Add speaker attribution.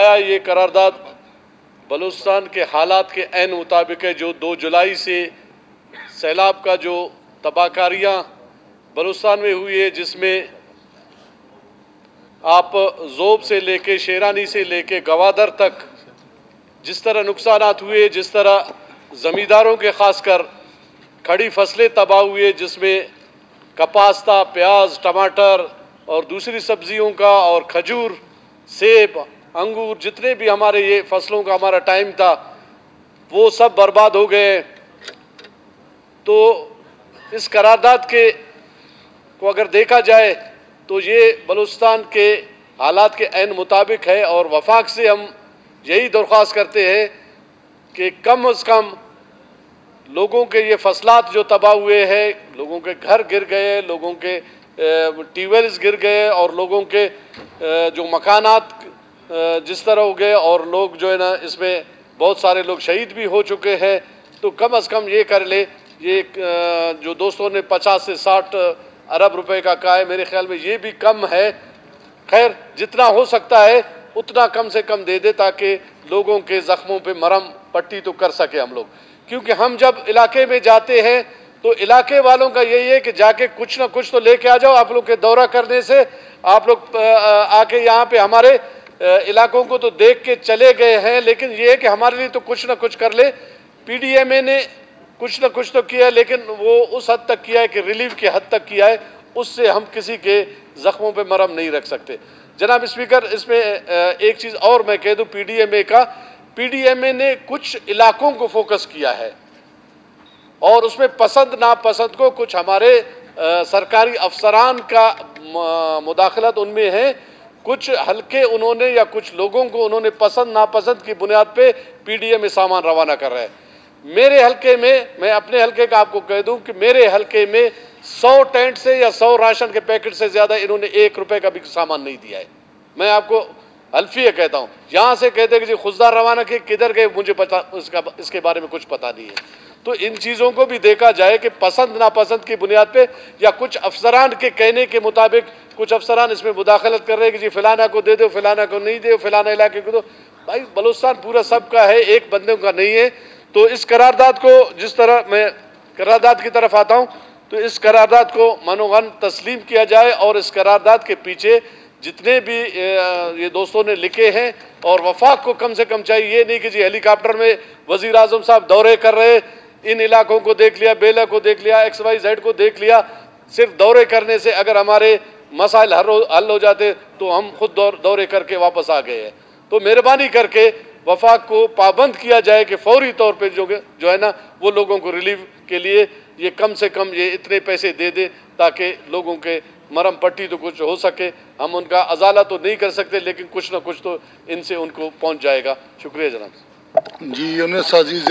Speaker 1: ये करारदाद बलूचिस्तान के हालात के ऐन मुताबिक है। जो 2 जुलाई से सैलाब का जो तबाहकारियाँ बलूचिस्तान में हुई है, जिसमें आप ज़ोब से लेके शेरानी से लेके गवादर तक जिस तरह नुकसानात हुए, जिस तरह ज़मींदारों के ख़ासकर खड़ी फसलें तबाह हुए, जिसमें कपास था, प्याज, टमाटर और दूसरी सब्जियों का, और खजूर, सेब, अंगूर, जितने भी हमारे ये फसलों का हमारा टाइम था, वो सब बर्बाद हो गए। तो इस करारदाद के को अगर देखा जाए तो ये बलूचिस्तान के हालात के ऐन मुताबिक है, और वफाक से हम यही दरख्वास्त करते हैं कि कम से कम लोगों के ये फसलात जो तबाह हुए हैं, लोगों के घर गिर गए, लोगों के ट्यूबवेल्स गिर गए, और लोगों के जो मकानात जिस तरह हो गए, और लोग जो है ना, इसमें बहुत सारे लोग शहीद भी हो चुके हैं। तो कम से कम ये कर ले, ये जो दोस्तों ने 50 से 60 अरब रुपए का कहा है, मेरे ख्याल में ये भी कम है। खैर, जितना हो सकता है उतना कम से कम दे दे, ताकि लोगों के ज़ख्मों पे मरहम पट्टी तो कर सके हम लोग। क्योंकि हम जब इलाके में जाते हैं तो इलाके वालों का यही है कि जाके कुछ ना कुछ तो लेके आ जाओ। आप लोग के दौरा करने से आप लोग आके यहाँ पे हमारे इलाकों को तो देख के चले गए हैं, लेकिन ये है कि हमारे लिए तो कुछ ना कुछ कर ले। PDMA ने कुछ ना कुछ तो किया है, लेकिन वो उस हद तक किया है कि रिलीफ की हद तक किया है, उससे हम किसी के ज़ख्मों पे मरहम नहीं रख सकते। जनाब स्पीकर, इसमें एक चीज़ और मैं कह दूँ, PDMA ने कुछ इलाकों को फोकस किया है, और उसमें पसंद नापसंद को कुछ हमारे सरकारी अफसरान का मुदाखलत उनमें है। कुछ हल्के उन्होंने या कुछ लोगों को उन्होंने पसंद नापसंद की बुनियाद पे PDMA सामान रवाना कर रहे हैं। मेरे हल्के में, मैं अपने हल्के का आपको कह दूं कि मेरे हल्के में 100 टेंट से या 100 राशन के पैकेट से ज़्यादा इन्होंने 1 रुपये का भी सामान नहीं दिया है। मैं आपको हल्फिया कहता हूँ। यहाँ से कहते हैं कि जी खुशदार रवाना किए, किधर गए मुझे पता, इसके बारे में कुछ पता नहीं है। तो इन चीज़ों को भी देखा जाए कि पसंद नापसंद की बुनियाद पे, या कुछ अफसरान के कहने के मुताबिक कुछ अफसरान इसमें मुदाखलत कर रहे हैं कि जी फलाना को दे दो, फलाना को नहीं दो, फलाना इलाके को दो। भाई, बलूचिस्तान पूरा सबका है, एक बंदे का नहीं है। तो इस करारदाद को, जिस तरह मैं करारदाद की तरफ आता हूँ, तो इस करारदाद को मनोगन तस्लीम किया जाए, और इस करारदाद के पीछे जितने भी ये दोस्तों ने लिखे हैं, और वफाक को कम से कम चाहिए, ये नहीं कि जी हेलीकॉप्टर में वज़ीर आज़म साहब दौरे कर रहे, इन इलाकों को देख लिया, बेला को देख लिया, XYZ को देख लिया। सिर्फ दौरे करने से अगर हमारे मसाइल हल हो जाते तो हम खुद दौरे करके वापस आ गए हैं। तो मेहरबानी करके वफाक को पाबंद किया जाए कि फौरी तौर पे जो है ना, वो लोगों को रिलीफ के लिए ये कम से कम ये इतने पैसे दे दे, ताकि लोगों के मरहम पट्टी तो कुछ हो सके। हम उनका अजाला तो नहीं कर सकते, लेकिन कुछ ना कुछ तो इनसे उनको पहुंच जाएगा। शुक्रिया जनाब।
Speaker 2: जी, यूनुस अजीज